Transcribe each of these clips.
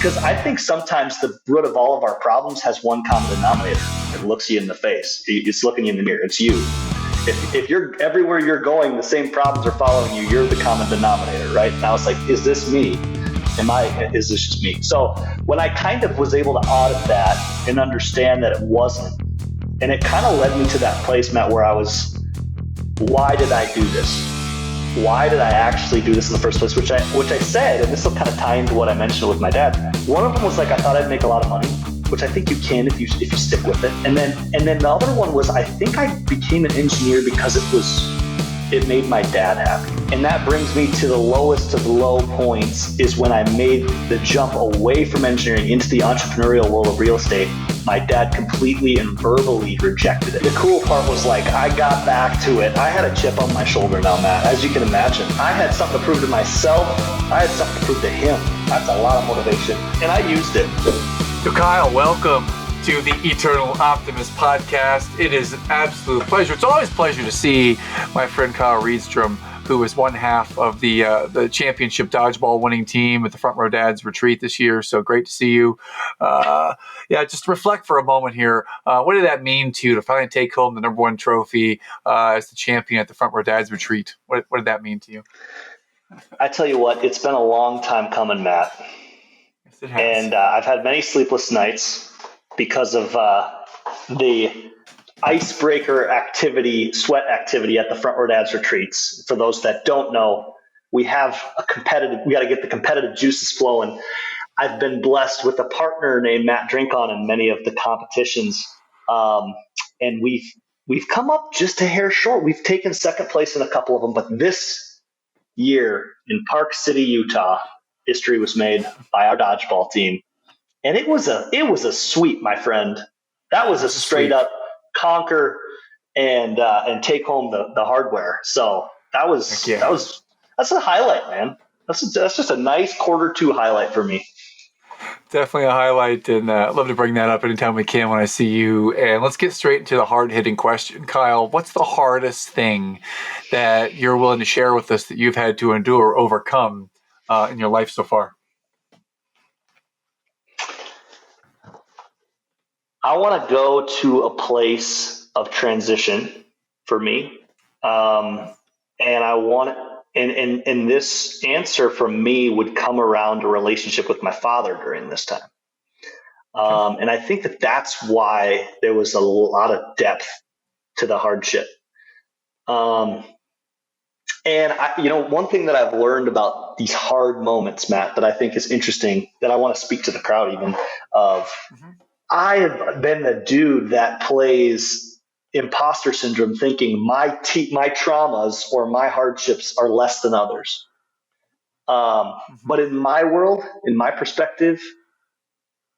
because I think sometimes the root of all of our problems has one common denominator. It looks you in the face. It's looking you in the mirror. It's you. If you're everywhere you're going, the same problems are following you. You're the common denominator, right? Now it's like, is this me? Is this just me? So when I kind of was able to audit that and understand that it wasn't, and it kind of led me to that place, Matt, where I was, why did I do this? Why did I actually do this in the first place? Which I said, and this will kind of tie into what I mentioned with my dad. One of them was like, I thought I'd make a lot of money, which I think you can if you stick with it. And then the other one was, I think I became an engineer because it made my dad happy. And that brings me to the lowest of the low points, is when I made the jump away from engineering into the entrepreneurial world of real estate. My dad completely and verbally rejected it. The cool part was, like, I got back to it. I had a chip on my shoulder now, Matt, as you can imagine. I had something to prove to myself. I had something to prove to him. That's a lot of motivation. And I used it. So Kyle, welcome to the Eternal Optimist podcast. It is an absolute pleasure. It's always a pleasure to see my friend Kyle Reedstrom, who is one half of the championship dodgeball winning team at the Front Row Dads retreat this year. So great to see you. Just reflect for a moment here. What did that mean to you to finally take home the number one trophy as the champion at the Front Row Dads retreat? What did that mean to you? I tell you what, it's been a long time coming, Matt. Yes, it has. And I've had many sleepless nights because of the icebreaker activity, sweat activity at the Front Row Dads retreats. For those that don't know, we got to get the competitive juices flowing. I've been blessed with a partner named Matt Drinkon in many of the competitions. And we've come up just a hair short. We've taken second place in a couple of them, but this year in Park City, Utah, history was made by our dodgeball team. And it was a sweep, my friend. That was a straight up conquer and take home the hardware. So that's a highlight, man. That's just a nice Q2 highlight for me. Definitely a highlight, and I'd love to bring that up anytime we can when I see you. And let's get straight into the hard-hitting question. Kyle, what's the hardest thing that you're willing to share with us that you've had to endure or overcome in your life so far? I want to go to a place of transition for me. And I want, and this answer from me would come around a relationship with my father during this time. And I think that's why there was a lot of depth to the hardship. And one thing that I've learned about these hard moments, Matt, that I think is interesting, that I want to speak to the crowd even of, I have been the dude that plays imposter syndrome, thinking my traumas or my hardships are less than others. But in my world, in my perspective,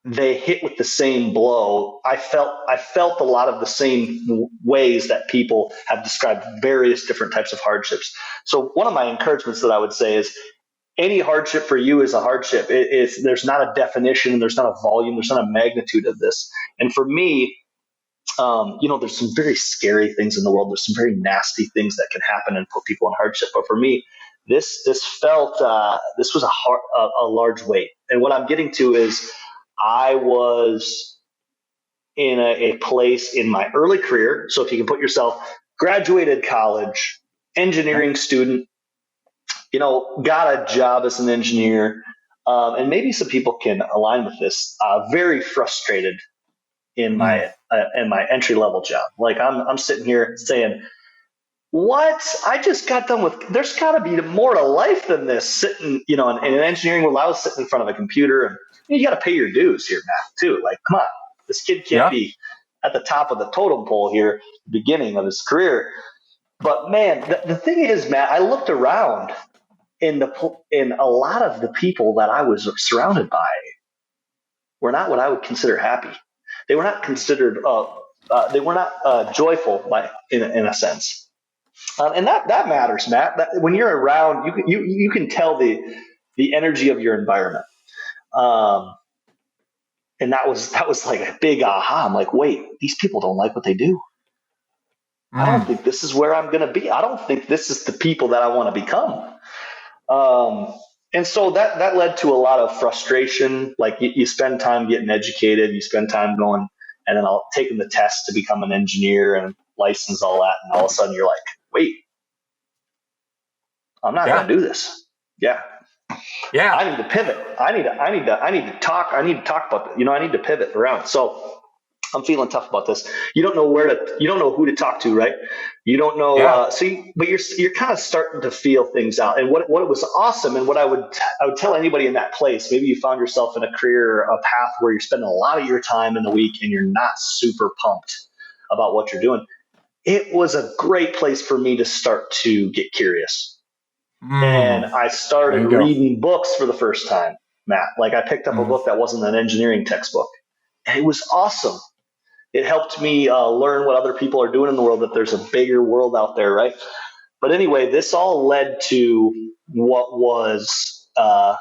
they hit with the same blow. I felt a lot of the same ways that people have described various different types of hardships. So one of my encouragements that I would say is, any hardship for you is a hardship. There's not a definition, there's not a volume, there's not a magnitude of this. And for me, there's some very scary things in the world. There's some very nasty things that can happen and put people in hardship. But for me, this felt this was a large weight. And what I'm getting to is, I was in a place in my early career. So if you can put yourself, graduated college, engineering student, got a job as an engineer, and maybe some people can align with this. Very frustrated in my entry level job. Like I'm sitting here saying, "What? I just got done with. There's got to be more to life than this." Sitting, in an engineering world, I was sitting in front of a computer, and you got to pay your dues here, Matt. Too. Like, come on, this kid can't be at the top of the totem pole here, at the beginning of his career. But man, the thing is, Matt, I looked around. In a lot of the people that I was surrounded by were not what I would consider happy. They were not considered. They were not joyful, in a sense, and that matters, Matt. When you're around, you can tell the energy of your environment, and that was like a big aha. I'm like, wait, these people don't like what they do. I don't think this is where I'm going to be. I don't think this is the people that I want to become. And so that led to a lot of frustration. Like you spend time getting educated, you spend time going, and then I'll taking the test to become an engineer and license all that, and all of a sudden you're like, wait, I'm not going Yeah. to do this. Yeah, Yeah. I need to pivot. I need to talk. I need to talk about, I need to pivot around. So I'm feeling tough about this. You don't know you don't know who to talk to, right? You don't know. Yeah. But you're kind of starting to feel things out. And what was awesome, and what I would tell anybody in that place, maybe you found yourself in a career, a path where you're spending a lot of your time in the week and you're not super pumped about what you're doing. It was a great place for me to start to get curious. And I There started you go. reading books for the first time, Matt. Like I picked up a Mm-hmm. book that wasn't an engineering textbook. And it was awesome. It helped me learn what other people are doing in the world, that there's a bigger world out there, right? But anyway, this all led to what was a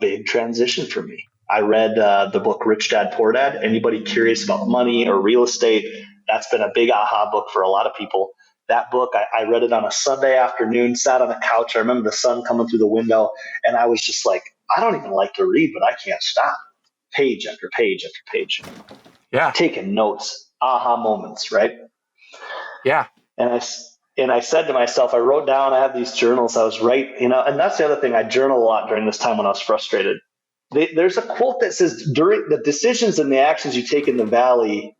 big transition for me. I read the book Rich Dad Poor Dad. Anybody curious about money or real estate? That's been a big aha book for a lot of people. That book, I read it on a Sunday afternoon, sat on a couch. I remember the sun coming through the window, and I was just like, I don't even like to read, but I can't stop. Page after page after page. Yeah. Taking notes, aha moments, right? Yeah. And I said to myself, I wrote down, I have these journals. I was right, and that's the other thing. I journal a lot during this time when I was frustrated. There's a quote that says, during the decisions and the actions you take in the valley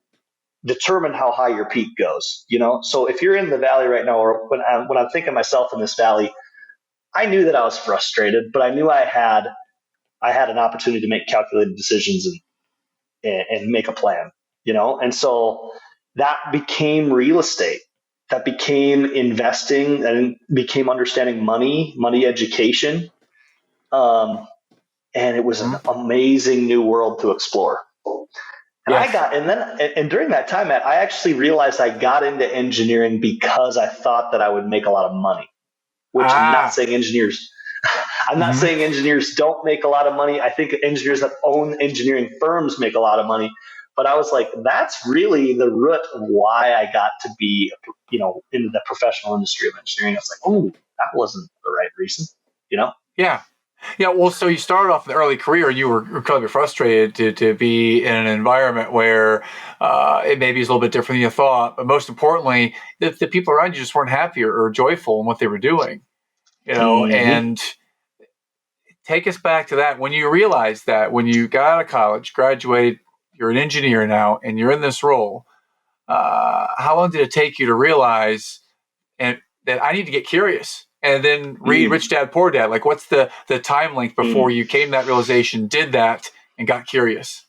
determine how high your peak goes. So if you're in the valley right now, or when I'm thinking myself in this valley, I knew that I was frustrated, but I knew I had an opportunity to make calculated decisions and make a plan. And so that became real estate. That became investing, and became understanding money education. Um, and it was an Mm-hmm. amazing new world to explore. Yes. And during that time, Matt, I actually realized I got into engineering because I thought that I would make a lot of money, which I'm not Ah. saying engineers, I'm not Mm-hmm. saying engineers don't make a lot of money. I think engineers that own engineering firms make a lot of money. But I was like, that's really the root of why I got to be, in the professional industry of engineering. I was like, oh, that wasn't the right reason. Yeah. Yeah, well, so you started off in the early career, and you were incredibly frustrated to be in an environment where it maybe is a little bit different than you thought, but most importantly, the people around you just weren't happy or joyful in what they were doing, Mm-hmm. and take us back to that. When you realized that, when you got out of college, graduated, you're an engineer now, and you're in this role, how long did it take you to realize that I need to get curious and then read Rich Dad Poor Dad? Like, what's the time length before Mm-hmm. you came to that realization, did that, and got curious?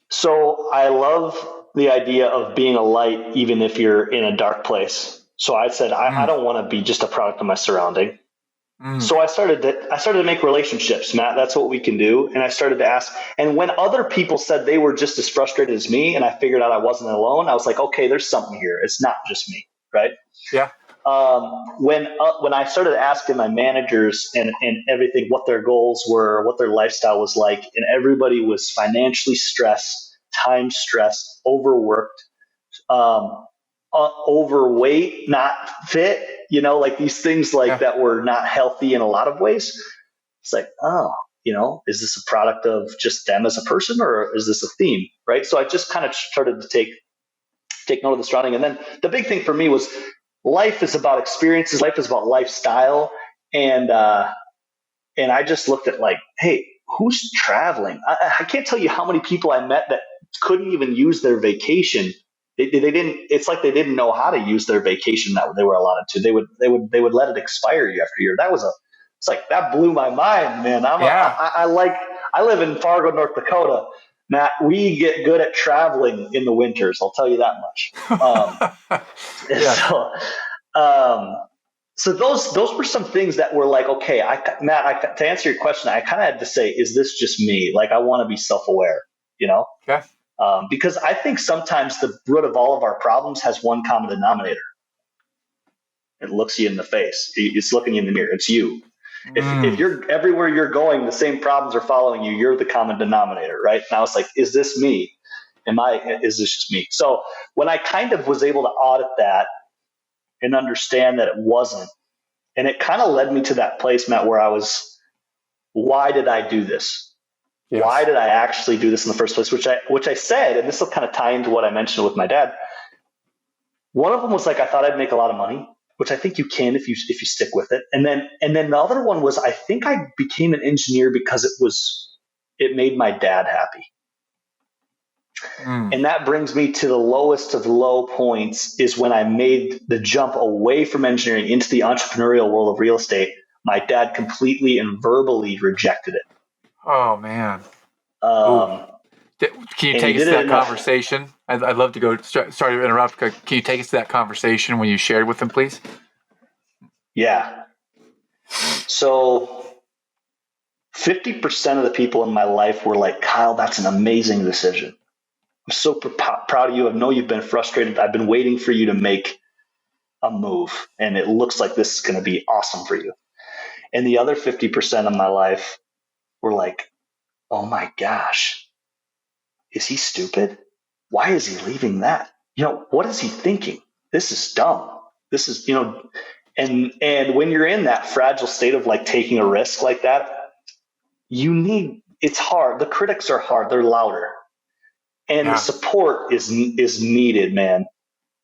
So I love the idea of being a light, even if you're in a dark place. So I said, I Mm, don't want to be just a product of my surrounding. mm, So I started to make relationships, Matt. That's what we can do. And I started to ask. And when other people said they were just as frustrated as me, and I figured out I wasn't alone, I was like, okay, there's something here. It's not just me, right? yeah, When I started asking my managers and everything what their goals were, what their lifestyle was like, and everybody was financially stressed, time stressed, overworked, um, overweight, not fit, like these things like yeah, that were not healthy in a lot of ways. It's like, oh, is this a product of just them as a person, or is this a theme, right? So I just kind of started to take note of the surrounding. And then the big thing for me was life is about experiences, life is about lifestyle. And I just looked at like, hey, who's traveling? I can't tell you how many people I met that couldn't even use their vacation. They didn't. It's like they didn't know how to use their vacation that they were allotted to. They would let it expire year after year. It's like that blew my mind, man. yeah. I live in Fargo, North Dakota. Matt, we get good at traveling in the winters. I'll tell you that much. Yes. So, um, so those were some things that were like, okay, Matt, to answer your question, I kind of had to say, is this just me? Like, I want to be self-aware, you know, Okay. because I think sometimes the root of all of our problems has one common denominator. It looks you in the face. It's looking you in the mirror. It's you. If Mm, you're everywhere you're going, the same problems are following you. You're the common denominator, right? Now it's like, is this me? Is this just me? So when I kind of was able to audit that and understand that it wasn't, And it kind of led me to that place, Matt, where why did I do this? Yes. Why did I actually do this in the first place? Which I said, and this will kind of tie into what I mentioned with my dad. One of them was like, I thought I'd make a lot of money, which I think you can if you stick with it. And then the other one was, I think I became an engineer because it made my dad happy. And that brings me to the lowest of low points is when I made the jump away from engineering into the entrepreneurial world of real estate. My dad completely and verbally rejected it. Oh, man. Can you take us to that conversation? I'd love to go. Sorry to interrupt. Can you take us to that conversation when you shared with him, please? Yeah. So 50% of the people in my life were like, Kyle, that's an amazing decision. I'm so proud of you. I know you've been frustrated. I've been waiting for you to make a move, and it looks like this is going to be awesome for you. And the other 50% of my life were like, oh my gosh, is he stupid? Why is he leaving that? What is he thinking? This is dumb. This is, and when you're in that fragile state of like taking a risk like that, it's hard. The critics are hard. They're louder. And the support is needed, man.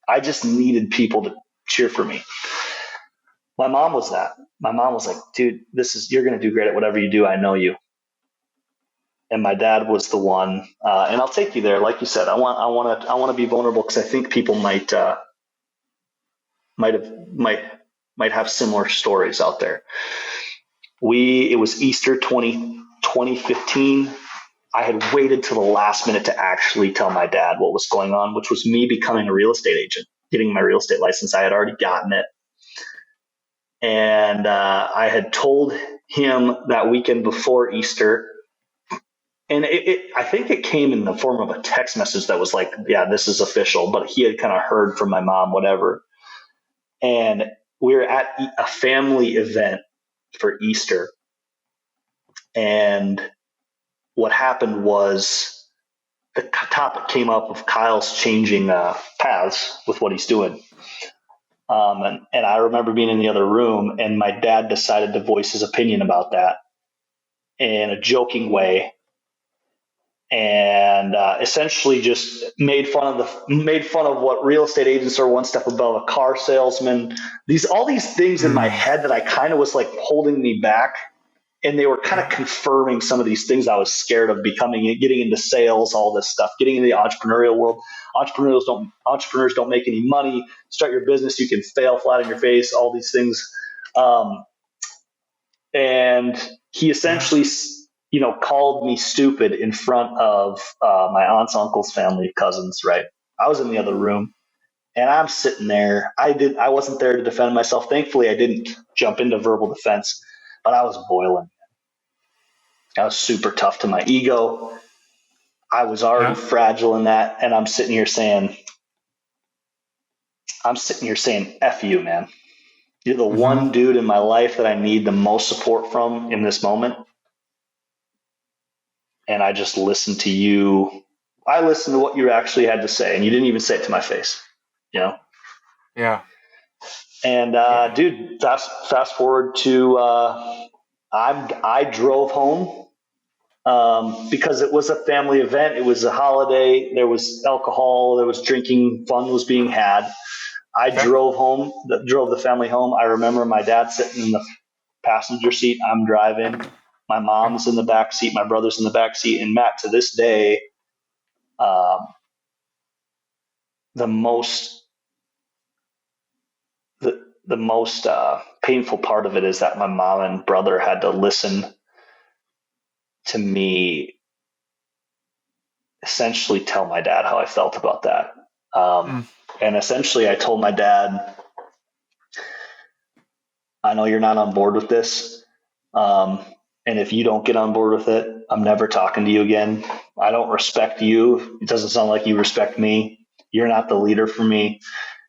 I just needed people to cheer for me. My mom was that. My mom was like, dude, you're going to do great at whatever you do. I know you. And my dad was the one, and I'll take you there. Like you said, I want to be vulnerable because I think people might have similar stories out there. It was Easter 2015. I had waited till the last minute to actually tell my dad what was going on, which was me becoming a real estate agent, getting my real estate license. I had already gotten it. And I had told him that weekend before Easter. And I think it came in the form of a text message that was like, yeah, this is official. But he had kind of heard from my mom, whatever. And we were at a family event for Easter. And what happened was the topic came up of Kyle's changing paths with what he's doing. And I remember being in the other room, and my dad decided to voice his opinion about that in a joking way, and essentially just made fun of what real estate agents are, one step above a car salesman. All these things in my head that I kind of was like holding me back. And they were kind of confirming some of these things I was scared of getting into sales, all this stuff, getting into the entrepreneurial world. Entrepreneurs don't make any money. Start your business, you can fail flat on your face, all these things. And he essentially, called me stupid in front of my aunt's uncle's family, cousins, right? I was in the other room. And I'm sitting there. I wasn't there to defend myself. Thankfully, I didn't jump into verbal defense, but I was boiling. I was super tough to my ego. I was already fragile in that. And I'm sitting here saying, F you, man. You're the one dude in my life that I need the most support from in this moment. And I just listened to you. I listened to what you actually had to say. And you didn't even say it to my face, Yeah. And dude, fast forward to I drove home. Because it was a family event. It was a holiday. There was alcohol. There was drinking. Fun was being had. I drove the family home. I remember my dad sitting in the passenger seat. I'm driving. My mom's in the back seat. My brother's in the back seat. And Matt, to this day, the most painful part of it is that my mom and brother had to listen to me essentially tell my dad how I felt about that. And essentially I told my dad, I know you're not on board with this. And if you don't get on board with it, I'm never talking to you again. I don't respect you. It doesn't sound like you respect me. You're not the leader for me.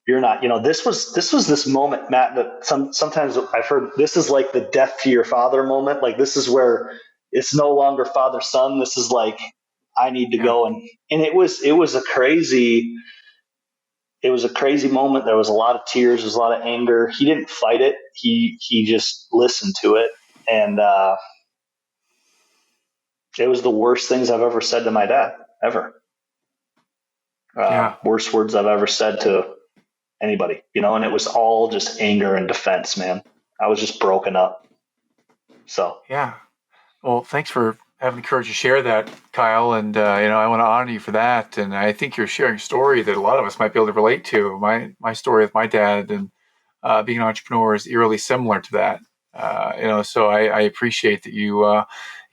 You're not, this was this moment, Matt, that sometimes I've heard this is like the death to your father moment. Like this is where it's no longer father son. This is like, I need to go. And it was a crazy, It was a crazy moment. There was a lot of tears. There was a lot of anger. He didn't fight it. He just listened to it. And it was the worst things I've ever said to my dad, ever. Yeah. Worst words I've ever said to anybody, and it was all just anger and defense, man. I was just broken up. So, Yeah. Well, thanks for having the courage to share that, Kyle. And, I want to honor you for that. And I think you're sharing a story that a lot of us might be able to relate to. My story with my dad and being an entrepreneur is eerily similar to that. So I appreciate that you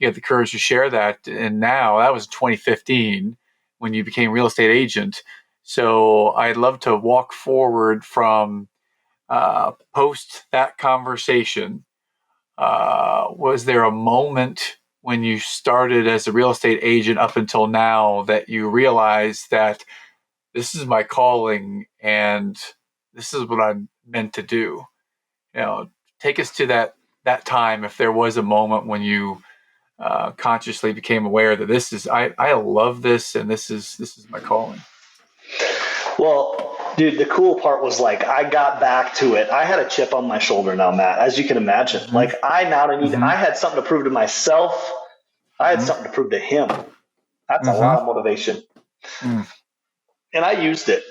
had the courage to share that. And now that was 2015 when you became a real estate agent. So I'd love to walk forward from post that conversation. Was there a moment when you started as a real estate agent up until now that you realized that this is my calling and this is what I'm meant to do? Take us to that time, if there was a moment when you consciously became aware that this is I love this and this is my calling. well, dude, the cool part was like I got back to it. I had a chip on my shoulder now, Matt, as you can imagine. Mm-hmm. Like I had something to prove to myself. I had something to prove to him. That's a lot of motivation. And I used it.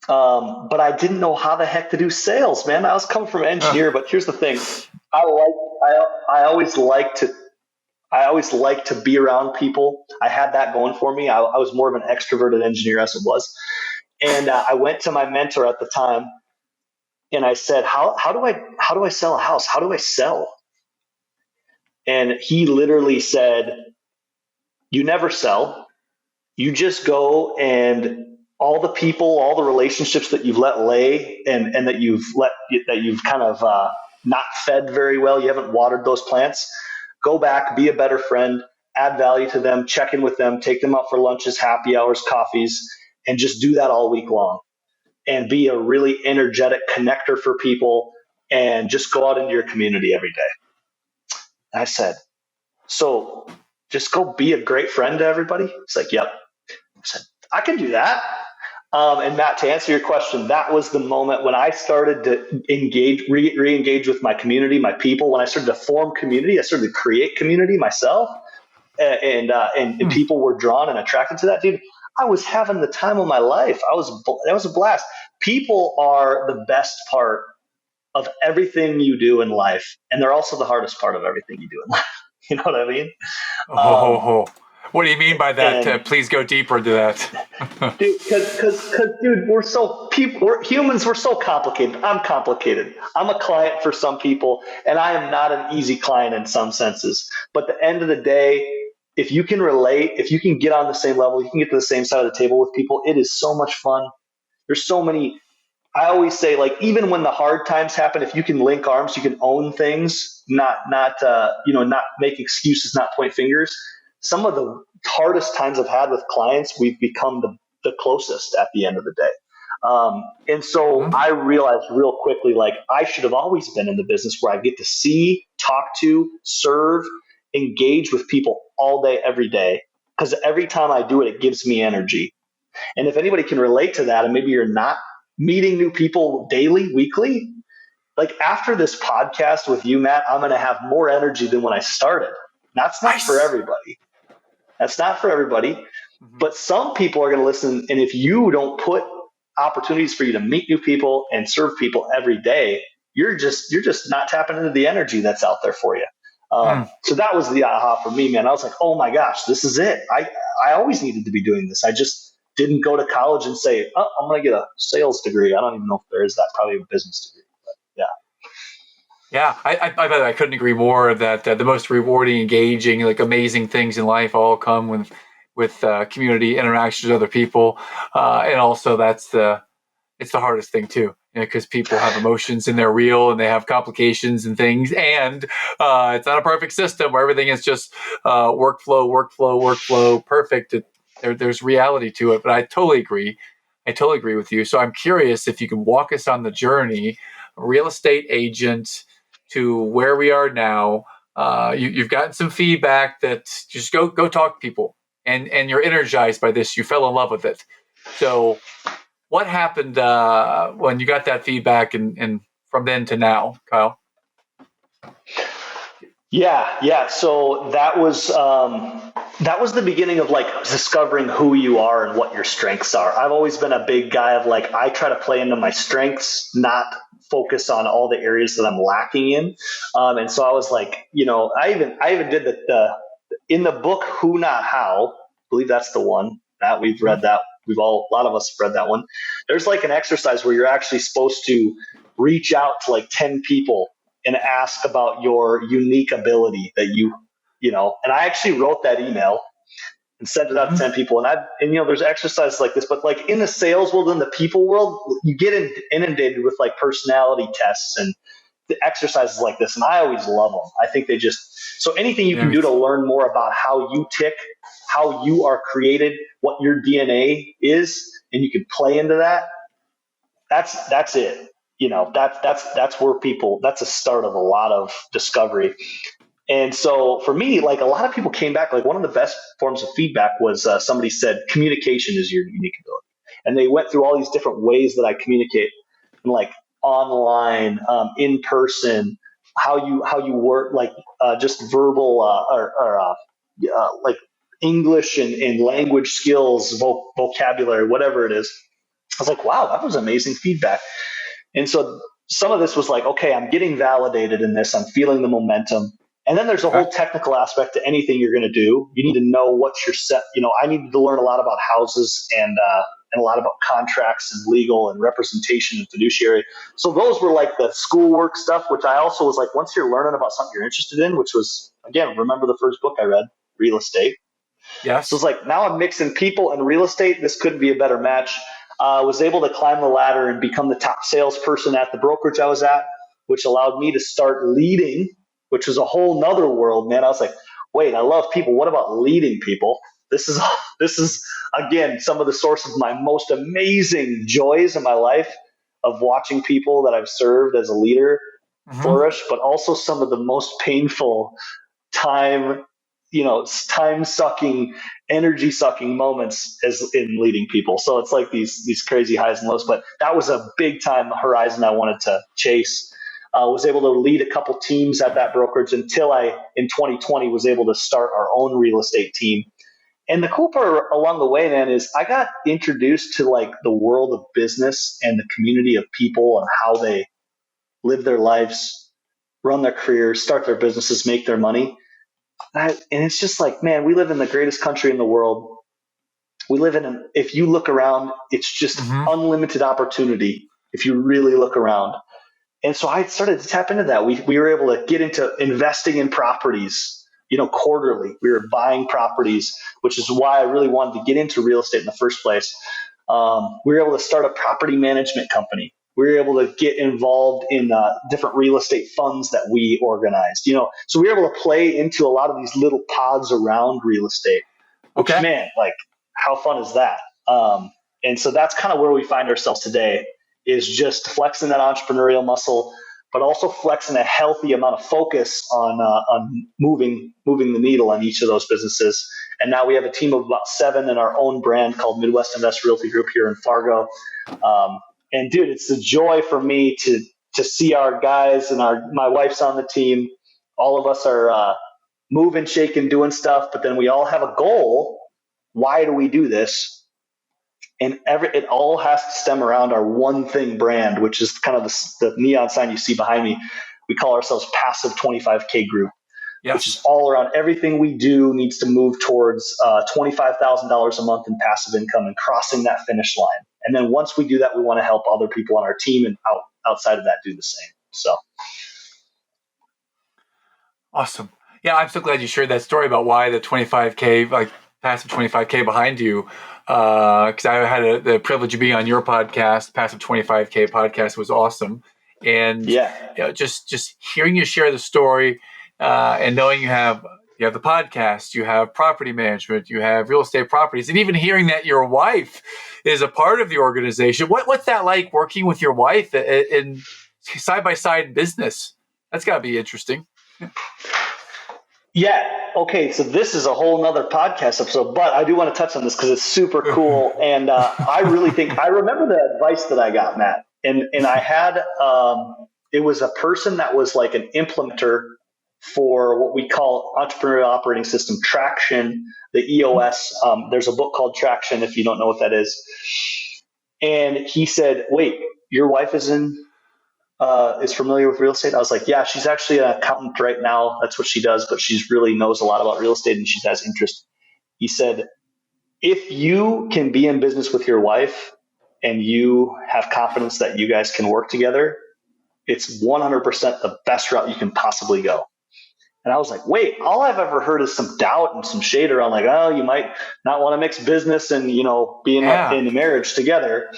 But I didn't know how the heck to do sales, man. I was coming from an engineer, but here's the thing. I always like to be around people. I had that going for me. I was more of an extroverted engineer as it was. And I went to my mentor at the time and I said, how do I sell a house? How do I sell? And he literally said, you never sell. You just go and all the people, all the relationships that you've let lay and that you've kind of not fed very well, you haven't watered those plants, go back, be a better friend, add value to them, check in with them, take them out for lunches, happy hours, coffees, and just do that all week long and be a really energetic connector for people and just go out into your community every day. And I said, so just go be a great friend to everybody? He's like, yep. I said, I can do that. And Matt, to answer your question, that was the moment when I started to re-engage with my community, my people. When I started to form community, I started to create community myself, and people were drawn and attracted to that. Dude, I was having the time of my life. That was a blast. People are the best part of everything you do in life, and they're also the hardest part of everything you do in life. You know what I mean? What do you mean by that? Please go deeper into that. Dude, because dude, we're humans. We're so complicated. I'm complicated. I'm a client for some people, and I am not an easy client in some senses. But at the end of the day, if you can relate, if you can get on the same level, you can get to the same side of the table with people. It is so much fun. There's so many. I always say, like, even when the hard times happen, if you can link arms, you can own things, not make excuses, not point fingers. Some of the hardest times I've had with clients, we've become the closest at the end of the day. And so I realized real quickly, like, I should have always been in the business where I get to see, talk to, serve, engage with people all day, every day. Because every time I do it, it gives me energy. And if anybody can relate to that, and maybe you're not meeting new people daily, weekly, like after this podcast with you, Matt, I'm going to have more energy than when I started. That's not for everybody. That's not for everybody. But some people are going to listen. And if you don't put opportunities for you to meet new people and serve people every day, you're just not tapping into the energy that's out there for you. So that was the aha for me, man. I was like, oh my gosh, this is it. I always needed to be doing this. I just didn't go to college and say, oh, I'm going to get a sales degree. I don't even know if there is that, probably a business degree. But yeah. Yeah, I couldn't agree more that the most rewarding, engaging, like amazing things in life all come with community interactions with other people, and also it's the hardest thing too, because people have emotions and they're real and they have complications and things, and it's not a perfect system where everything is just workflow, perfect. There's reality to it, but I totally agree. I totally agree with you. So I'm curious if you can walk us on the journey, real estate agent to where we are now. You've gotten some feedback that just go talk to people, and you're energized by this. You fell in love with it. So what happened when you got that feedback and from then to now, Kyle? Yeah. So that was the beginning of like discovering who you are and what your strengths are. I've always been a big guy of like, I try to play into my strengths, not focus on all the areas that I'm lacking in. And so I was like, I even did the in the book Who Not How. I believe that's the one that we've read that. A lot of us have read that one. There's like an exercise where you're actually supposed to reach out to like 10 people and ask about your unique ability that and I actually wrote that email and sent it out to 10 people. There's exercises like this, but like in the sales world, in the people world, you get inundated with like personality tests and the exercises like this. And I always love them. I think so anything you can do to learn more about how you tick, how you are created, what your DNA is, and you can play into that. That's it. That's where that's a start of a lot of discovery. And so for me, like a lot of people came back, like one of the best forms of feedback was somebody said, communication is your unique ability. And they went through all these different ways that I communicate, like online, in person, how you work, like just verbal like English and language skills, vocabulary, whatever it is. I was like, wow, that was amazing feedback. And so some of this was like, okay, I'm getting validated in this. I'm feeling the momentum. And then there's a whole technical aspect to anything you're going to do. You need to know what's your set. I needed to learn a lot about houses and a lot about contracts and legal and representation and fiduciary. So those were like the schoolwork stuff, which I also was like, once you're learning about something you're interested in, which was, again, remember the first book I read, real estate. Yes. So it's like now I'm mixing people and real estate. This couldn't be a better match. I was able to climb the ladder and become the top salesperson at the brokerage I was at, which allowed me to start leading, which was a whole nother world, man. I was like, wait, I love people. What about leading people? This is again some of the source of my most amazing joys in my life of watching people that I've served as a leader flourish, but also some of the most painful time sucking, energy sucking moments as in leading people. So it's like these crazy highs and lows, but that was a big time horizon I wanted to chase. Was able to lead a couple teams at that brokerage until I, in 2020, was able to start our own real estate team. And the cool part along the way, man, is I got introduced to like the world of business and the community of people and how they live their lives, run their careers, start their businesses, make their money. And it's just like, man, we live in the greatest country in the world. If you look around, it's just unlimited opportunity if you really look around. And so I started to tap into that. We were able to get into investing in properties, quarterly. We were buying properties, which is why I really wanted to get into real estate in the first place. We were able to start a property management company. We were able to get involved in different real estate funds that we organized, so we were able to play into a lot of these little pods around real estate, which, man, like how fun is that? And so that's kind of where we find ourselves today, is just flexing that entrepreneurial muscle, but also flexing a healthy amount of focus on moving the needle on each of those businesses. And now we have a team of about 7 in our own brand called Midwest Invest Realty Group here in Fargo. And dude, it's a joy for me to see our guys and my wife's on the team. All of us are moving, shaking, doing stuff, but then we all have a goal. Why do we do this? And it all has to stem around our one thing brand, which is kind of the neon sign you see behind me. We call ourselves Passive 25K Group, which is all around everything we do needs to move towards $25,000 a month in passive income and crossing that finish line. And then once we do that, we want to help other people on our team and outside of that do the same. So. Awesome. Yeah, I'm so glad you shared that story about why the 25K, like passive 25K behind you. Because I had the privilege of being on your podcast. Passive 25K podcast was awesome. And just hearing you share the story and knowing you have the podcast, you have property management, you have real estate properties, and even hearing that your wife is a part of the organization. What's that like working with your wife in side-by-side business? That's got to be interesting. Yeah. Okay. So this is a whole nother podcast episode, but I do want to touch on this because it's super cool. And I really think I remember the advice that I got, Matt. And I had, it was a person that was like an implementer for what we call Entrepreneurial Operating System Traction, the EOS. There's a book called Traction, if you don't know what that is. And he said, wait, your wife is familiar with real estate? I was like, yeah, she's actually an accountant right now. That's what she does, but she's really knows a lot about real estate and she has interest. He said, if you can be in business with your wife and you have confidence that you guys can work together, it's 100% the best route you can possibly go. And I was like, wait, all I've ever heard is some doubt and some shade around like, oh, you might not want to mix business and, be in a marriage together.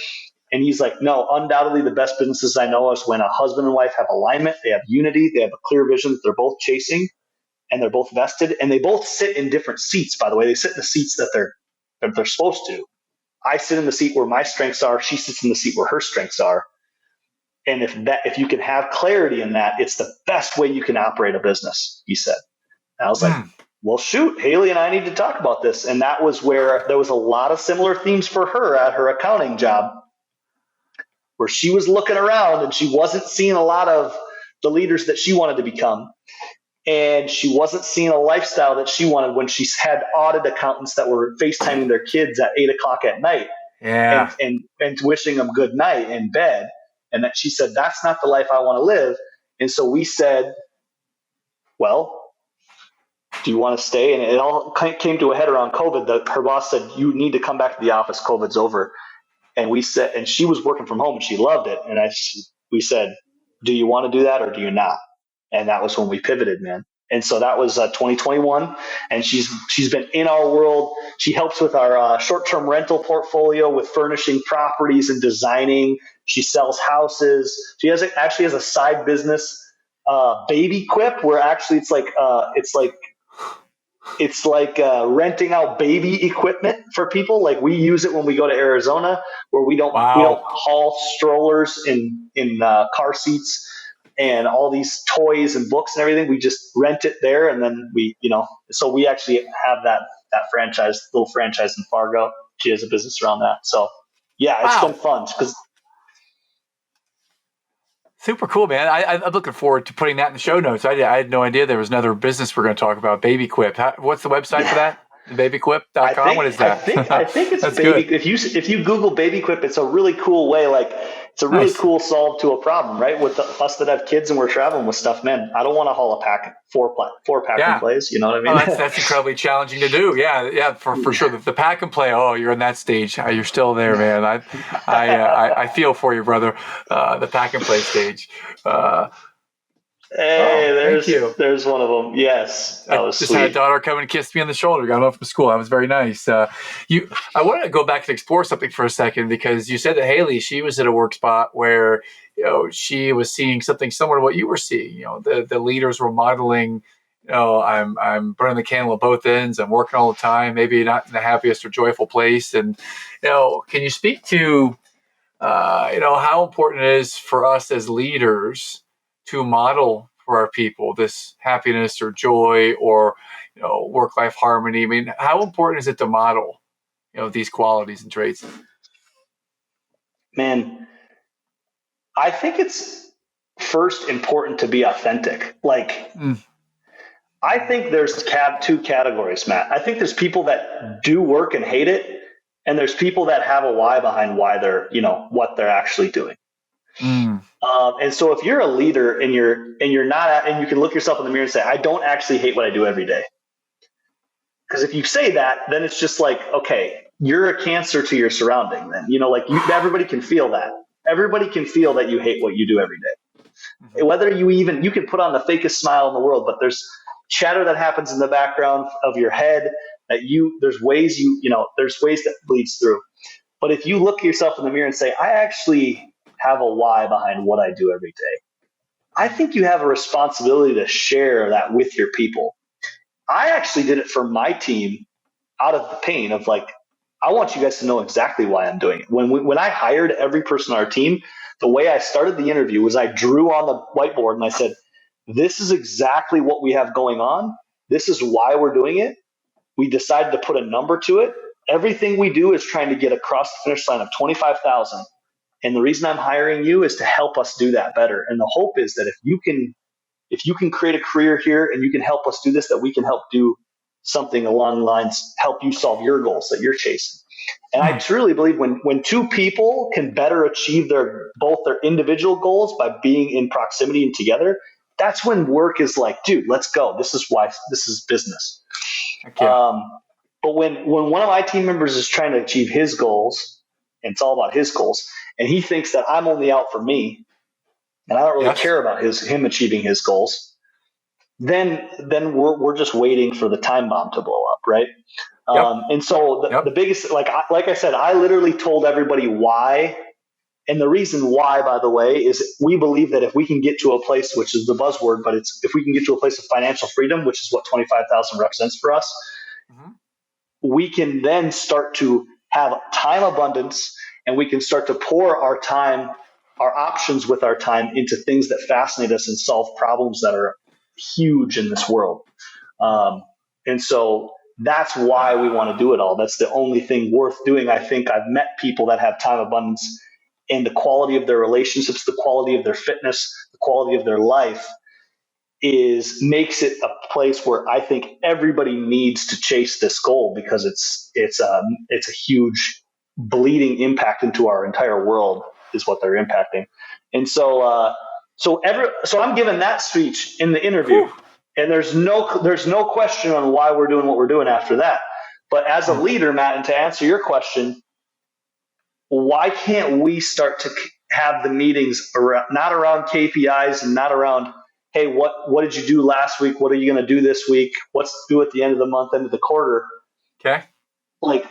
And he's like, no, undoubtedly the best businesses I know is when a husband and wife have alignment, they have unity, they have a clear vision that they're both chasing, and they're both vested, and they both sit in different seats. By the way, they sit in the seats that they're supposed to. I sit in the seat where my strengths are. She sits in the seat where her strengths are. And if you can have clarity in that, it's the best way you can operate a business. He said. And I was like, well, shoot, Haley and I need to talk about this. And that was where there was a lot of similar themes for her at her accounting job, where she was looking around and she wasn't seeing a lot of the leaders that she wanted to become. And she wasn't seeing a lifestyle that she wanted when she had audit accountants that were FaceTiming their kids at 8:00 at night and wishing them good night in bed. And that she said, that's not the life I want to live. And so we said, well, do you want to stay? And it all came to a head around COVID. Her boss said, you need to come back to the office. COVID's over. And we said, and she was working from home and she loved it. And we said, do you want to do that or do you not? And that was when we pivoted, man. And so that was 2021. And she's been in our world. She helps with our short-term rental portfolio with furnishing properties and designing. She sells houses. She actually has a side business, baby Quip, where actually it's like renting out baby equipment for people. Like we use it when we go to Arizona, where we don't haul strollers in car seats and all these toys and books and everything. We just rent it there, and then so we actually have that little franchise in Fargo. She has a business around that. So yeah, it's been fun because. Super cool, man. I'm looking forward to putting that in the show notes. I had no idea there was another business we're going to talk about, Baby Quip. What's the website for that? Babyquip.com? What is that? I think it's Baby. Good. If you Google Baby Quip, it's a really cool way. It's a really cool solve to a problem, right? With us that have kids and we're traveling with stuff, man. I don't want to haul a four pack and plays. You know what I mean? Oh, that's incredibly challenging to do. Yeah, for sure. The pack and play. Oh, you're in that stage. You're still there, man. I feel for you, brother. The pack and play stage. There's one of them. Yes, that was just sweet. Had a daughter come and kiss me on the shoulder. Got home from school. That was very nice. I wanted to go back and explore something for a second because you said that Haley, she was at a work spot where she was seeing something similar to what you were seeing. The leaders were modeling. I'm burning the candle at both ends. I'm working all the time. Maybe not in the happiest or joyful place. And can you speak to how important it is for us as leaders to model for our people this happiness or joy or work-life harmony? I mean, how important is it to model these qualities and traits? Man, I think it's first important to be authentic. I think there's two categories, Matt. I think there's people that do work and hate it, and there's people that have a why behind why they're what they're actually doing. And so if you're a leader and you're not, and you can look yourself in the mirror and say, I don't actually hate what I do every day. Because if you say that, then it's just like, okay, you're a cancer to your surrounding. Then, everybody can feel that. Everybody can feel that you hate what you do every day. Mm-hmm. Whether you can put on the fakest smile in the world, but there's chatter that happens in the background of your head that there's ways that bleeds through. But if you look yourself in the mirror and say, I actually have a why behind what I do every day, I think you have a responsibility to share that with your people. I actually did it for my team out of the pain of I want you guys to know exactly why I'm doing it. When I hired every person on our team, the way I started the interview was I drew on the whiteboard and I said, this is exactly what we have going on. This is why we're doing it. We decided to put a number to it. Everything we do is trying to get across the finish line of 25,000. And the reason I'm hiring you is to help us do that better. And the hope is that if you can create a career here and you can help us do this, that we can help do something along the lines, help you solve your goals that you're chasing. And I truly believe when two people can better achieve both their individual goals by being in proximity and together, that's when work is like, dude, let's go. This is why this is business. But when one of my team members is trying to achieve his goals, and it's all about his goals, and he thinks that I'm only out for me, and I don't really care about him achieving his goals, then we're just waiting for the time bomb to blow up, right? And so the biggest, like I said, I literally told everybody why. And the reason why, by the way, is we believe that if we can get to a place, which is the buzzword, but it's if we can get to a place of financial freedom, which is what 25,000 represents for us, we can then start to have time abundance, and we can start to pour our time, our options with our time into things that fascinate us and solve problems that are huge in this world. And so that's why we want to do it all. That's the only thing worth doing. I think I've met people that have time abundance, and the quality of their relationships, the quality of their fitness, the quality of their life makes it a place where I think everybody needs to chase this goal, because it's a huge bleeding impact into our entire world is what they're impacting. And so I'm giving that speech in the interview. And there's no question on why we're doing what we're doing after that. But as a leader, Matt, and to answer your question, why can't we start to have the meetings not around KPIs and not around, hey, what did you do last week? What are you going to do this week? What's due at the end of the month, end of the quarter? Okay. Like,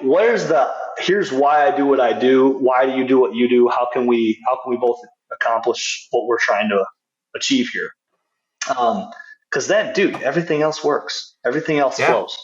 here's why I do what I do. Why do you do what you do? How can we both accomplish what we're trying to achieve here? Because then, dude, everything else works. Everything else flows.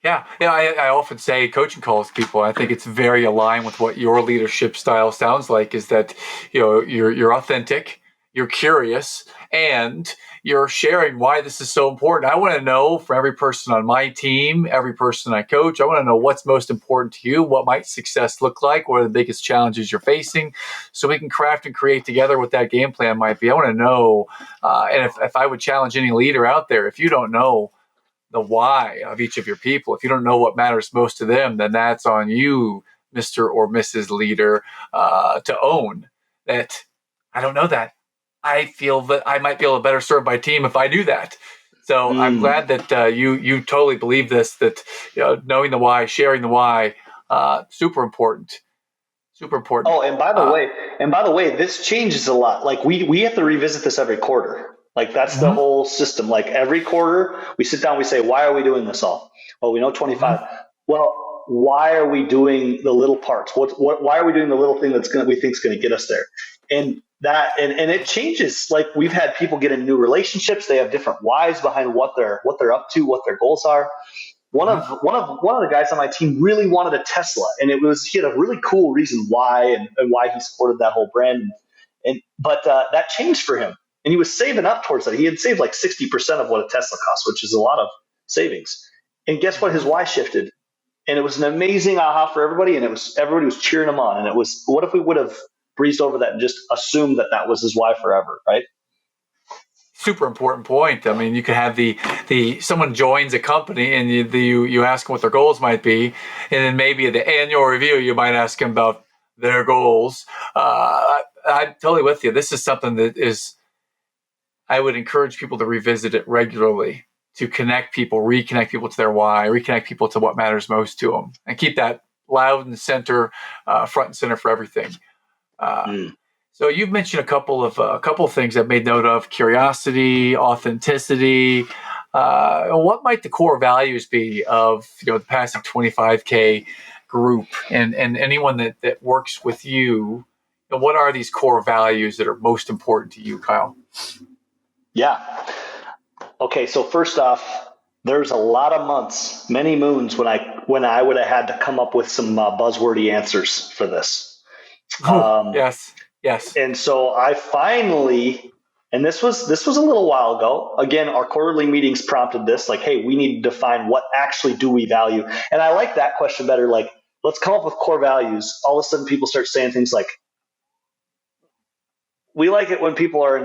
Yeah. I often say coaching calls to people. I think it's very aligned with what your leadership style sounds like. Is that you're authentic, you're curious, and you're sharing why this is so important. I want to know for every person on my team, every person I coach, I want to know what's most important to you. What might success look like? What are the biggest challenges you're facing? So we can craft and create together what that game plan might be. I want to know, and if I would challenge any leader out there, if you don't know the why of each of your people, if you don't know what matters most to them, then that's on you, Mr. or Mrs. Leader, to own that. I don't know that. I feel that I might be able to better serve my team if I do that. So I'm glad that you totally believe this, that knowing the why, sharing the why, super important. Super important. Oh, and by the way, this changes a lot. Like we have to revisit this every quarter. Like that's the whole system. Like every quarter we sit down, we say, why are we doing this all? Well, we know 25. Well, why are we doing the little parts? Why are we doing the little thing we think is going to get us there? And it changes. Like we've had people get in new relationships. They have different whys behind what they're up to, what their goals are. One of the guys on my team really wanted a Tesla, and he had a really cool reason why and why he supported that whole brand. But that changed for him, and he was saving up towards that. He had saved like 60% of what a Tesla costs, which is a lot of savings. And guess what? His why shifted, and it was an amazing aha for everybody. And everybody was cheering him on. And it was, what if we would have breezed over that and just assumed that was his why forever, right? Super important point. I mean, you could have someone joins a company and you ask them what their goals might be, and then maybe at the annual review you might ask them about their goals. I'm totally with you. This is something that I would encourage people to revisit it regularly, to reconnect people to their why, reconnect people to what matters most to them, and keep that loud and front and center for everything. So you've mentioned a couple of things I've made note of: curiosity, authenticity. What might the core values be of the Passive 25K group and anyone that works with you? And what are these core values that are most important to you, Kyle? Yeah. Okay. So first off, there's a lot of months, many moons when I would have had to come up with some buzzwordy answers for this. Yes. And so I finally And this was a little while ago. Again, our quarterly meetings prompted this, like, hey, we need to define what actually do we value. And I like that question better. Like, let's come up with core values. All of a sudden, people start saying things like, we like it when people are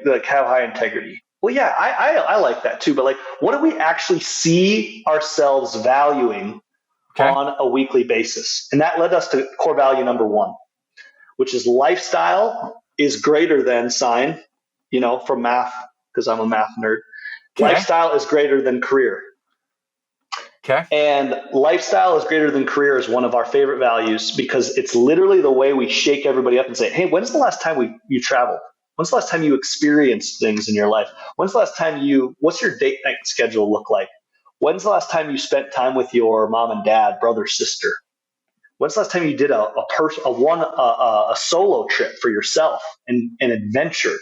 like have high integrity. Well, yeah, I like that too. But like, what do we actually see ourselves valuing Okay. on a weekly basis? And that led us to core value number one, which is lifestyle is greater than sign, from math, because I'm a math nerd. Okay. Lifestyle is greater than career. Okay. And lifestyle is greater than career is one of our favorite values because it's literally the way we shake everybody up and say, hey, when's the last time you traveled? When's the last time you experienced things in your life? When's the last time what's your date night schedule look like? When's the last time you spent time with your mom and dad, brother, sister? When's the last time you did a solo trip for yourself and an adventure?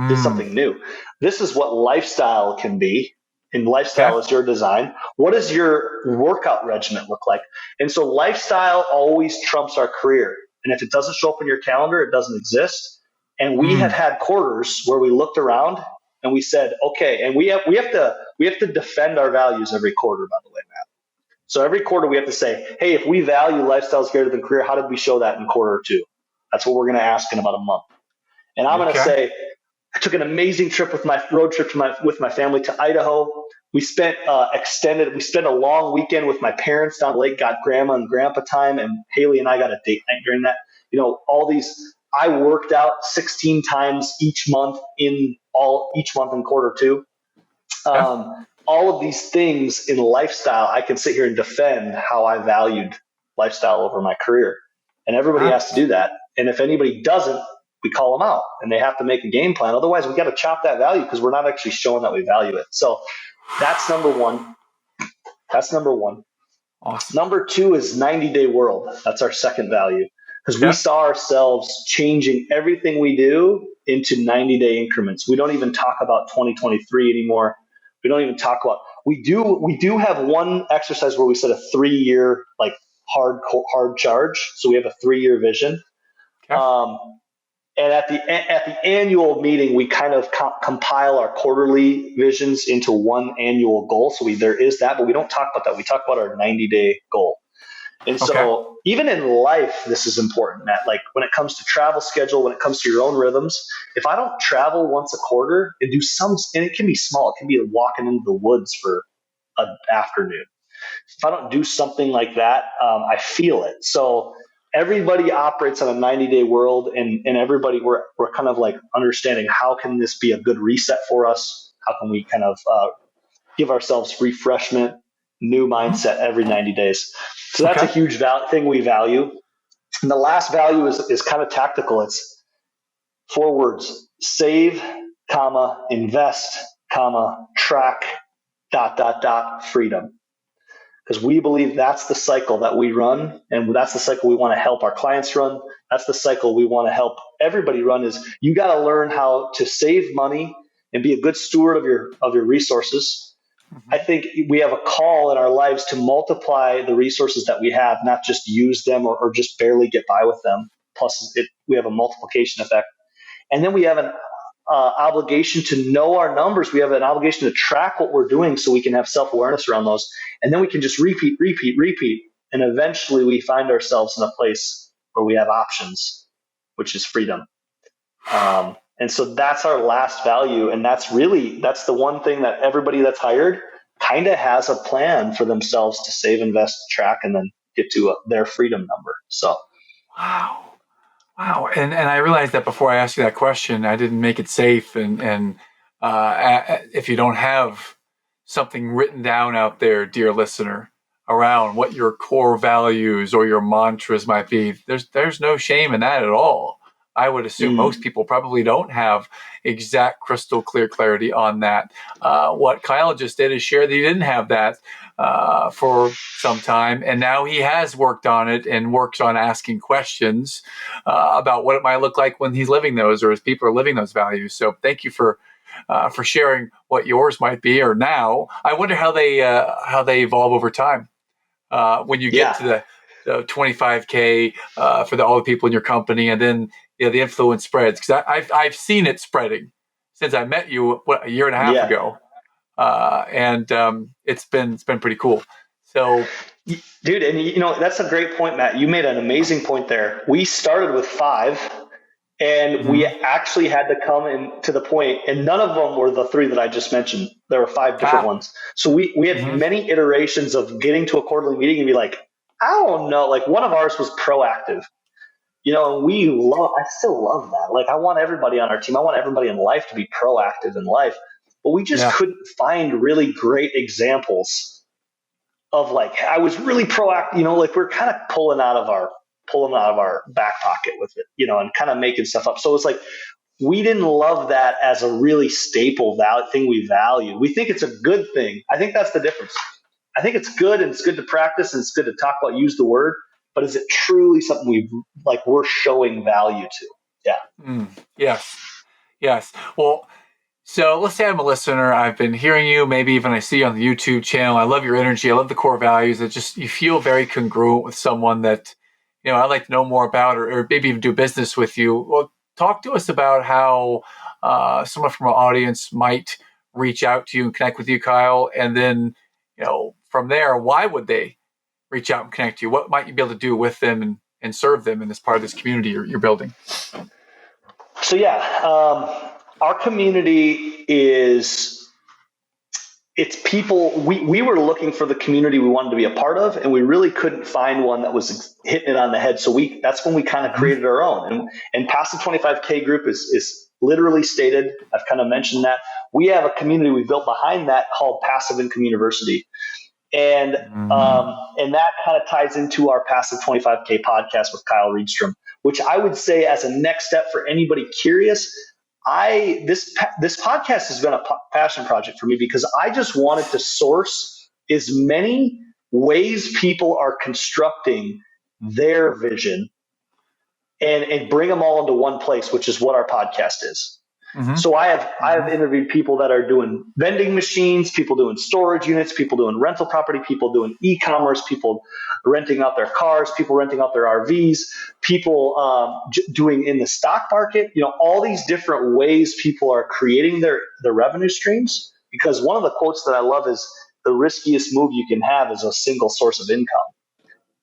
Did Mm. something new. This is what lifestyle can be. And Okay. lifestyle is your design. What does your workout regimen look like? And so lifestyle always trumps our career. And if it doesn't show up in your calendar, it doesn't exist. And we have Mm. had quarters where we looked around and we said, okay, and we have to defend our values every quarter, by the way, Matt. So every quarter we have to say, hey, if we value lifestyles greater than career, how did we show that in quarter two? That's what we're going to ask in about a month. And I'm going to Okay. say, I took an amazing trip with my road trip with my family to Idaho. We spent we spent a long weekend with my parents down the lake, got grandma and grandpa time, and Haley and I got a date night during that. I worked out 16 times each month in quarter two. Okay. All of these things in lifestyle, I can sit here and defend how I valued lifestyle over my career. And everybody has to Nice. do that. And if anybody doesn't, we call them out and they have to make a game plan. Otherwise, we got to chop that value because we're not actually showing that we value it. So that's number one. That's number one. Awesome. Number two is 90-day world. That's our second value because we Okay. saw ourselves changing everything we do into 90-day increments. We don't even talk about 2023 anymore. We don't even talk about, we do have one exercise where we set a 3-year like hard charge. So we have a 3-year vision. Okay. And at the annual meeting, we kind of compile our quarterly visions into one annual goal. So there is that, but we don't talk about that. We talk about our 90-day goal. And Okay. so even in life, this is important, Matt. Like when it comes to travel schedule, when it comes to your own rhythms, if I don't travel once a quarter and and it can be small, it can be walking into the woods for an afternoon. If I don't do something like that, I feel it. So everybody operates on a 90-day world, and everybody we're kind of like understanding how can this be a good reset for us? How can we kind of give ourselves refreshment, new Mm-hmm. mindset every 90 days? So that's a Okay. huge thing we value. And the last value is kind of tactical. It's 4 words: save, comma, invest, comma, track, freedom, because we believe that's the cycle that we run, and that's the cycle we want to help our clients run. That's the cycle we want to help everybody run. Is you got to learn how to save money and be a good steward of your resources. I Mm-hmm. think we have a call in our lives to multiply the resources that we have, not just use them or just barely get by with them. Plus, we have a multiplication effect. And then we have an obligation to know our numbers. We have an obligation to track what we're doing so we can have self-awareness around those. And then we can just repeat. And eventually we find ourselves in a place where we have options, which is freedom. And so that's our last value. And that's the one thing that everybody that's hired kind of has a plan for themselves to save, invest, track, and then get to their freedom number. So Wow. Wow. And I realized that before I asked you that question, I didn't make it safe. And if you don't have something written down out there, dear listener, around what your core values or your mantras might be, there's no shame in that at all. I would assume most people probably don't have exact crystal clear clarity on that. What Kyle just did is share that he didn't have that for some time, and now he has worked on it and works on asking questions about what it might look like when he's living those, or as people are living those values. So thank you for sharing what yours might be, or now. I wonder how they evolve over time. When you get yeah, to the 25K for all the people in your company, and then the influence spreads, because I've seen it spreading. since I met you, a year and a half Yeah. ago. And it's been pretty cool. So, Dude, and that's a great point, Matt. You made an amazing point there. We started with 5, and we mhm. actually had to come in to the point, and none of them were the 3 that I just mentioned. There were 5 different ones. So we had Mhm. many iterations of getting to a quarterly meeting and be like, I don't know. Like, one of ours was proactive. I still love that. Like, I want everybody on our team. I want everybody in life to be proactive in life, but we just Yeah. couldn't find really great examples of, like, I was really proactive. Like, we're kind of pulling out of our back pocket with it, and kind of making stuff up. So it's like we didn't love that as a really staple thing we value. We think it's a good thing. I think that's the difference. I think it's good, and it's good to practice, and it's good to talk about, use the word, but is it truly something we're showing value to? Yeah. Yes. Yes. Well, so let's say I'm a listener. I've been hearing you, maybe even I see you on the YouTube channel. I love your energy. I love the core values. It just, you feel very congruent with someone that, I'd like to know more about, or maybe even do business with you. Well, talk to us about how someone from our audience might reach out to you and connect with you, Kyle. And then, from there, why would they reach out and connect to you? What might you be able to do with them and serve them in this part of this community you're building? So yeah, our community it's people. We were looking for the community we wanted to be a part of, and we really couldn't find one that was hitting it on the head. So that's when we kind of Mm-hmm. created our own. And Past the 25K group is literally stated. I've kind of mentioned that we have a community we built behind that called Passive Income University. And Mm-hmm. and that kind of ties into our Passive 25K podcast with Kyle Reedstrom, which I would say, as a next step for anybody curious, this podcast has been a passion project for me, because I just wanted to source as many ways people are constructing their vision, and bring them all into one place, which is what our podcast is. Mm-hmm. So I have interviewed people that are doing vending machines, people doing storage units, people doing rental property, people doing e-commerce, people renting out their cars, people renting out their RVs, people doing in the stock market. All these different ways people are creating their revenue streams. Because one of the quotes that I love is, the riskiest move you can have is a single source of income.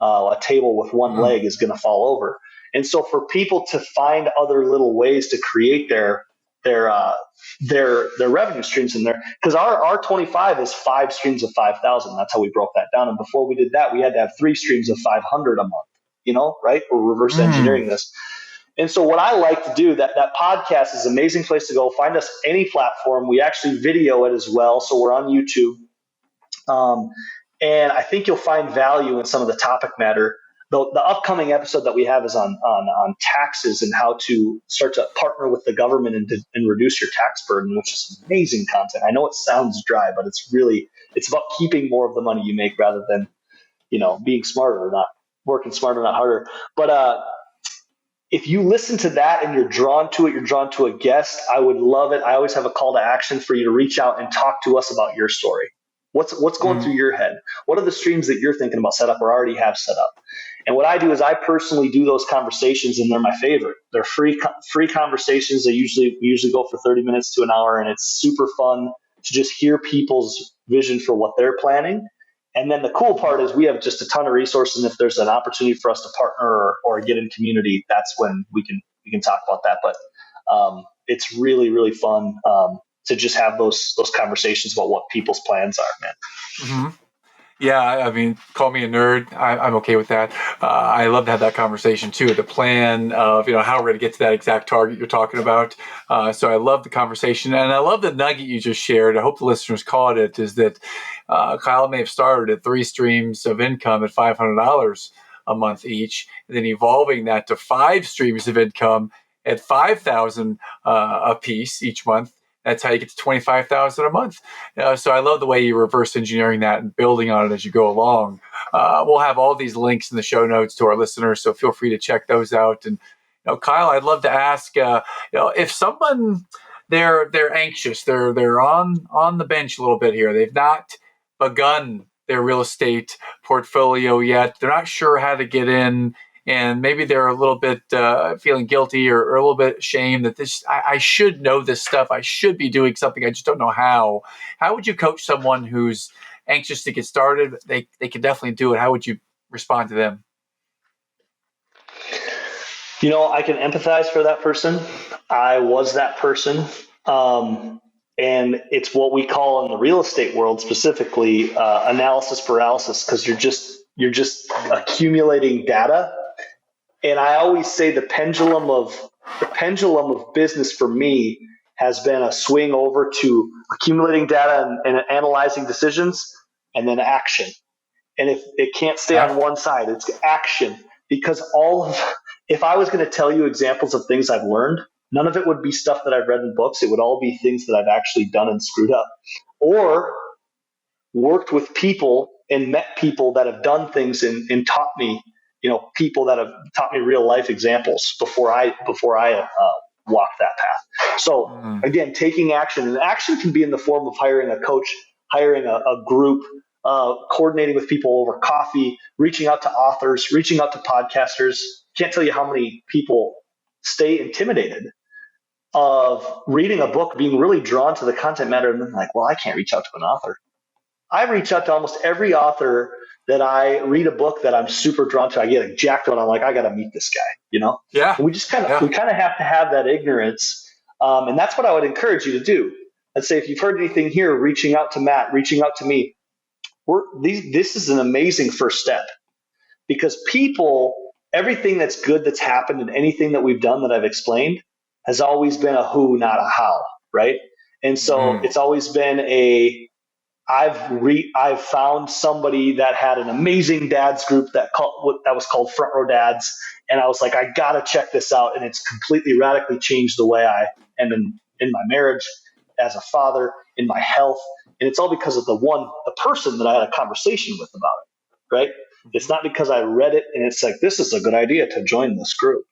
A table with one Mm-hmm. leg is going to fall over. And so for people to find other little ways to create their uh, their revenue streams in there, because our 25 is 5 streams of 5,000. That's how we broke that down. And before we did that, we had to have 3 streams of 500 a month. Right? We're reverse engineering this. And so what I like to do, that podcast is an amazing place to go. Find us any platform. We actually video it as well, so we're on YouTube. Um, and I think you'll find value in some of the topic matter. The upcoming episode that we have is on taxes, and how to start to partner with the government and reduce your tax burden, which is amazing content. I know it sounds dry, but it's about keeping more of the money you make, rather than being smarter, not working smarter, not harder. But if you listen to that and you're drawn to it, you're drawn to a guest, I would love it. I always have a call to action for you to reach out and talk to us about your story. What's going through your head? What are the streams that you're thinking about set up, or already have set up? And what I do is, I personally do those conversations, and they're my favorite. They're free conversations. We usually go for 30 minutes to an hour, and it's super fun to just hear people's vision for what they're planning. And then the cool part is, we have just a ton of resources. And if there's an opportunity for us to partner or get in community, that's when we can talk about that. But it's really, really fun to just have those conversations about what people's plans are, man. Mm-hmm. Yeah, I mean, call me a nerd. I'm okay with that. I love to have that conversation too. The plan of how we're going to get to that exact target you're talking about. So I love the conversation, and I love the nugget you just shared. I hope the listeners caught it. Is that Kyle may have started at 3 streams of income at $500 a month each, and then evolving that to 5 streams of income at $5,000 a piece each month. That's how you get to $25,000 a month. So I love the way you're reverse engineering that and building on it as you go along. We'll have all these links in the show notes to our listeners, so feel free to check those out. And Kyle, I'd love to ask, if someone they're anxious, they're on the bench a little bit here. They've not begun their real estate portfolio yet. They're not sure how to get in. and maybe they're a little bit feeling guilty or a little bit ashamed that I should know this stuff. I should be doing something. I just don't know how. How would you coach someone who's anxious to get started? They can definitely do it. How would you respond to them? I can empathize for that person. I was that person. And it's what we call in the real estate world specifically analysis paralysis, because you're just accumulating data. And I always say the pendulum of business for me has been a swing over to accumulating data and analyzing decisions, and then action. And if it can't stay on one side, it's action. Because if I was going to tell you examples of things I've learned, none of it would be stuff that I've read in books. It would all be things that I've actually done and screwed up, or worked with people and met people that have done things and taught me, people that have taught me real life examples before I walked that path. So again, taking action, and action can be in the form of hiring a coach, hiring a group, coordinating with people over coffee, reaching out to authors, reaching out to podcasters. Can't tell you how many people stay intimidated of reading a book, being really drawn to the content matter, and then like, well, I can't reach out to an author. I reach out to almost every author that I read a book that I'm super drawn to. I get like jacked on. I'm like, I got to meet this guy, Yeah. And we kind of have to have that ignorance. And that's what I would encourage you to do. Let's say if you've heard anything here, reaching out to Matt, reaching out to me, this is an amazing first step, because everything that's good that's happened and anything that we've done that I've explained has always been a who, not a how, right? And so it's always been I've found somebody that had an amazing dads group that was called Front Row Dads, and I was like, I gotta check this out, and it's completely radically changed the way I am in my marriage, as a father, in my health, and it's all because of the person that I had a conversation with about it, right? It's not because I read it and it's like, this is a good idea to join this group.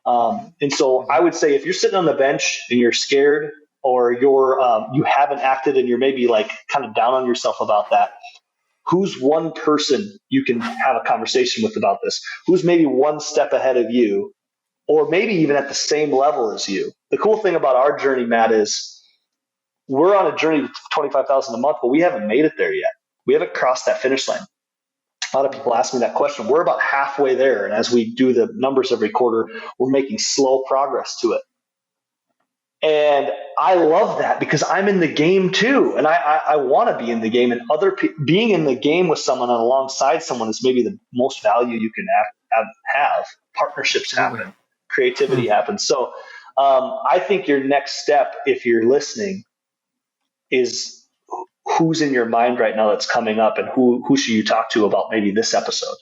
And so I would say if you're sitting on the bench and you're scared, or you haven't acted and you're maybe like kind of down on yourself about that, who's one person you can have a conversation with about this? Who's maybe one step ahead of you, or maybe even at the same level as you? The cool thing about our journey, Matt, is we're on a journey to 25,000 a month, but we haven't made it there yet. We haven't crossed that finish line. A lot of people ask me that question. We're about halfway there, and as we do the numbers every quarter, we're making slow progress to it. And I love that, because I'm in the game too, and I want to be in the game. And being in the game with someone and alongside someone is maybe the most value you can have. Partnerships happen, creativity happens. So I think your next step, if you're listening, is who's in your mind right now that's coming up, and who should you talk to about maybe this episode,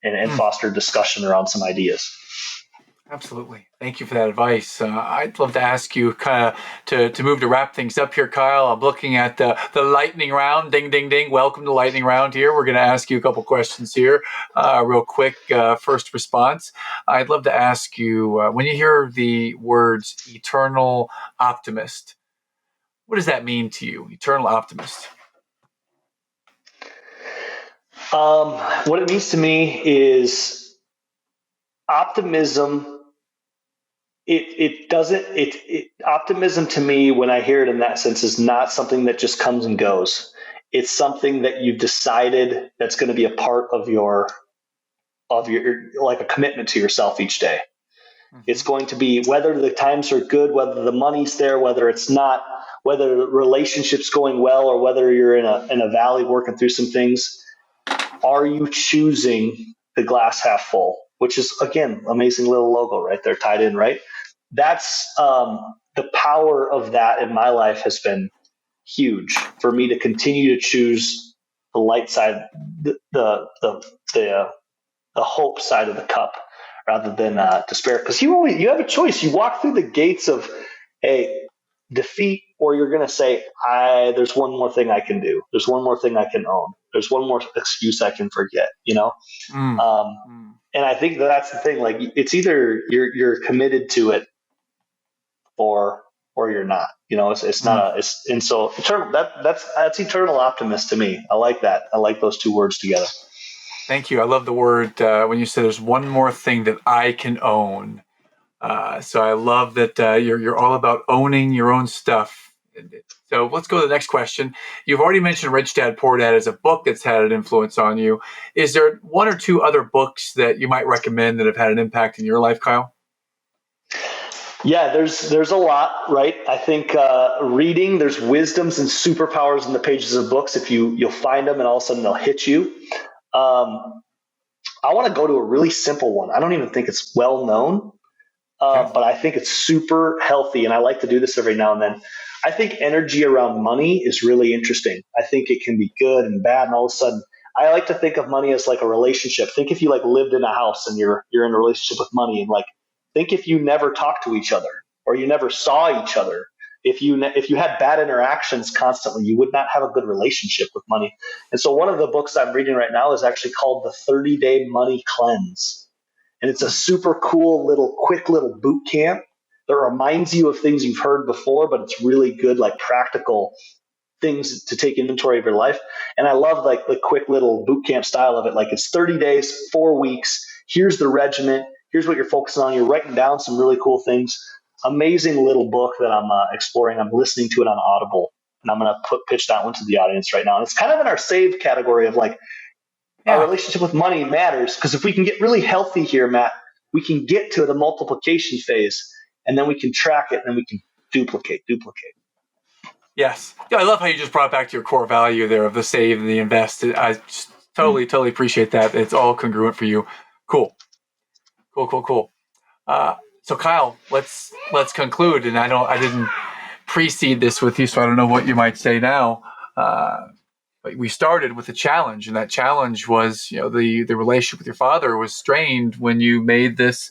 and foster discussion around some ideas. Absolutely. Thank you for that advice. I'd love to ask you kind of to move to wrap things up here, Kyle. I'm looking at the lightning round. Ding, ding, ding. Welcome to lightning round here. We're going to ask you a couple questions here real quick. First response. I'd love to ask you, when you hear the words Eternal Optimist, what does that mean to you? Eternal Optimist. What it means to me is optimism. Optimism to me, when I hear it in that sense, is not something that just comes and goes. It's something that you've decided that's going to be a part of your like a commitment to yourself each day. It's going to be, whether the times are good, whether the money's there, whether it's not, whether the relationship's going well, or whether you're in a valley working through some things. Are you choosing the glass half full? Which is, again, amazing little logo right there tied in, right? That's the power of that in my life has been huge for me to continue to choose the light side, the hope side of the cup, rather than despair. Because you have a choice. You walk through the gates of defeat, or you're going to say, there's one more thing I can do. There's one more thing I can own. There's one more excuse I can forget. And I think that's the thing. Like, it's either you're committed to it, or you're not. It's not and so eternal. That's Eternal Optimist to me. I like that. I like those two words together. Thank you. I love the word when you say there's one more thing that I can own. So I love that you're all about owning your own stuff. So let's go to the next question. You've already mentioned Rich Dad Poor Dad as a book that's had an influence on you. Is there one or two other books that you might recommend that have had an impact in your life, Kyle? Yeah, there's a lot, right? I think reading, there's wisdoms and superpowers in the pages of books. If you'll find them, and all of a sudden they'll hit you. Um, I want to go to a really simple one. I don't even think it's well known, Okay. but I think it's super healthy, and I like to do this every now and then. I think energy around money is really interesting. I think it can be good and bad, and all of a sudden, I like to think of money as like a relationship. Think if you like lived in a house and you're in a relationship with money, and like think if you never talked to each other or you never saw each other. If you had bad interactions constantly, you would not have a good relationship with money. And so, one of the books I'm reading right now is actually called The 30-Day Money Cleanse, and it's a super cool quick little boot camp that reminds you of things you've heard before, but it's really good, like practical things to take inventory of your life. And I love like the quick little boot camp style of it. Like it's 30 days, 4 weeks. Here's the regiment. Here's what you're focusing on. You're writing down some really cool things. Amazing little book that I'm exploring. I'm listening to it on Audible, and I'm going to pitch that one to the audience right now. And it's kind of in our save category of like our Yeah. relationship with money matters, because if we can get really healthy here, Matt, we can get to the multiplication phase, and then we can track it, and then we can duplicate. Yes. Yeah, I love how you just brought back to your core value there of the save and the invest. I just totally appreciate that. It's all congruent for you. Cool. So Kyle, let's conclude. And I didn't precede this with you, so I don't know what you might say now. But we started with a challenge, and that challenge was, the relationship with your father was strained when you made this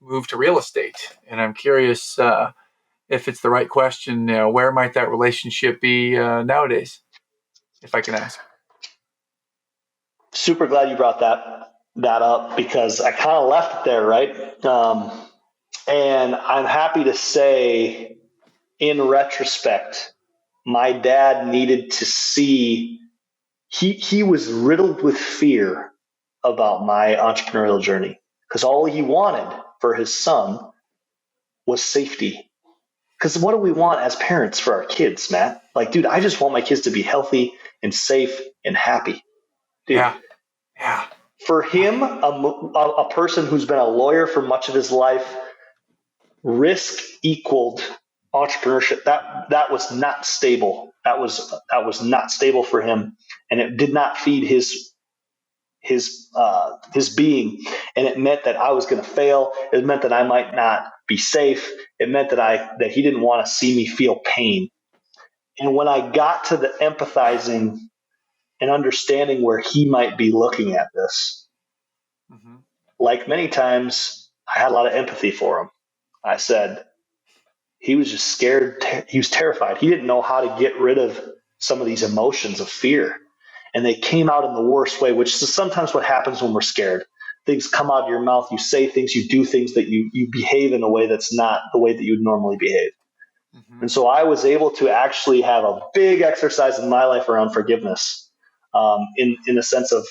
move to real estate. And I'm curious if it's the right question. Where might that relationship be nowadays, if I can ask? Super glad you brought that up, because I kind of left it there, right? And I'm happy to say, in retrospect, my dad needed to see. He was riddled with fear about my entrepreneurial journey, because all he wanted for his son was safety. Because what do we want as parents for our kids, Matt? Like, dude, I just want my kids to be healthy and safe and happy. Dude, Yeah. Yeah. for him, a person who's been a lawyer for much of his life, risk equaled entrepreneurship. That was not stable. That was not stable for him, and it did not feed his being. And it meant that I was going to fail. It meant that I might not be safe. It meant that he didn't want to see me feel pain. And when I got to the empathizing and understanding where he might be looking at this, Mm-hmm. like many times, I had a lot of empathy for him. I said, he was just scared. He was terrified. He didn't know how to get rid of some of these emotions of fear. And they came out in the worst way, which is sometimes what happens when we're scared. Things come out of your mouth. You say things, you do things, that you behave in a way that's not the way that you'd normally behave. Mm-hmm. And so I was able to actually have a big exercise in my life around forgiveness, in the sense of,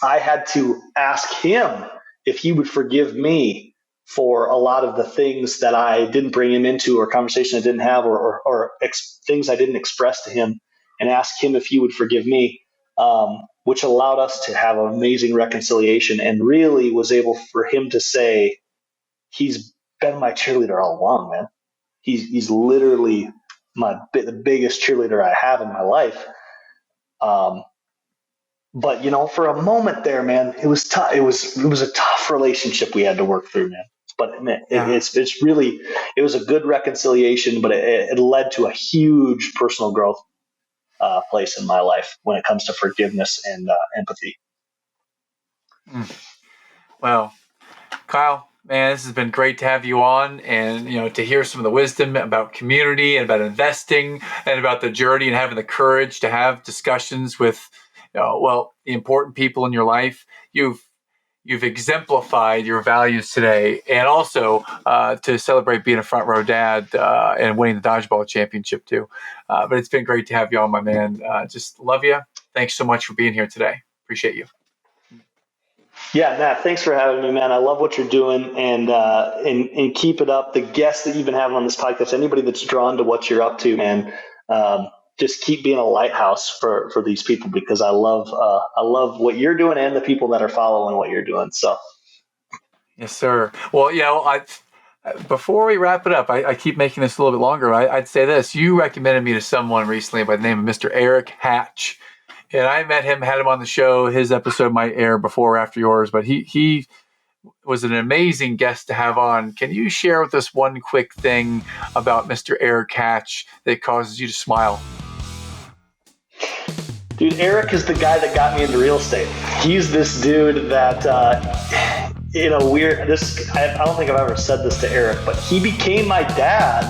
I had to ask him if he would forgive me for a lot of the things that I didn't bring him into, or conversation I didn't have, or things I didn't express to him, and ask him if he would forgive me, which allowed us to have an amazing reconciliation, and really was able for him to say, he's been my cheerleader all along, man. He's literally the biggest cheerleader I have in my life. Um, but for a moment there, man, it was tough. It was a tough relationship we had to work through, man. But man, Yeah. it's really, it was a good reconciliation, but it led to a huge personal growth place in my life when it comes to forgiveness and empathy. Mm. Well, Kyle, man, this has been great to have you on, and to hear some of the wisdom about community and about investing and about the journey, and having the courage to have discussions with, the important people in your life. You've exemplified your values today, and also to celebrate being a front row dad and winning the dodgeball championship too. But it's been great to have you on, my man. Just love you. Thanks so much for being here today. Appreciate you. Yeah, Matt, thanks for having me, man. I love what you're doing, and keep it up. The guests that you've been having on this podcast, anybody that's drawn to what you're up to, man, just keep being a lighthouse for these people, because I love what you're doing and the people that are following what you're doing. So, yes, sir. Well, before we wrap it up, I keep making this a little bit longer. I'd say this: you recommended me to someone recently by the name of Mr. Eric Hatch. And I met him, had him on the show. His episode might air before or after yours, but he was an amazing guest to have on. Can you share with us one quick thing about Mr. Eric Hatch that causes you to smile? Dude, Eric is the guy that got me into real estate. He's this dude that, I don't think I've ever said this to Eric, but he became my dad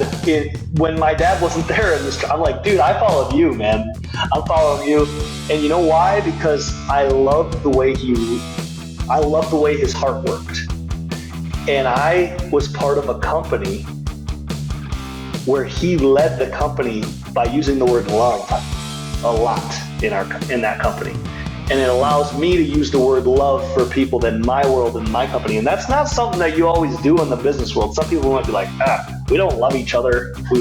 when my dad wasn't there. I'm like, dude, I followed you, man. I'm following you. And you know why? Because I love the way his heart worked. And I was part of a company where he led the company by using the word love a lot in that company. And it allows me to use the word love for people in my world, in my company. And that's not something that you always do in the business world. Some people might be like, we don't love each other. That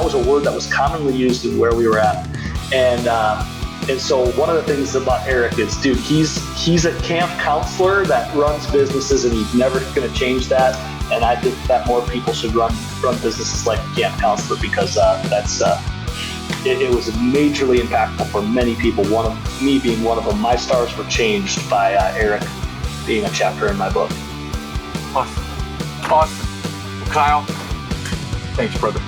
was a word that was commonly used in where we were at. And so one of the things about Eric is, dude, he's a camp counselor that runs businesses, and he's never going to change that. And I think that more people should run businesses like a camp counselor, because it was majorly impactful for many people. Me being one of them. My stars were changed by Eric being a chapter in my book. Awesome. Well, Kyle, thanks, brother.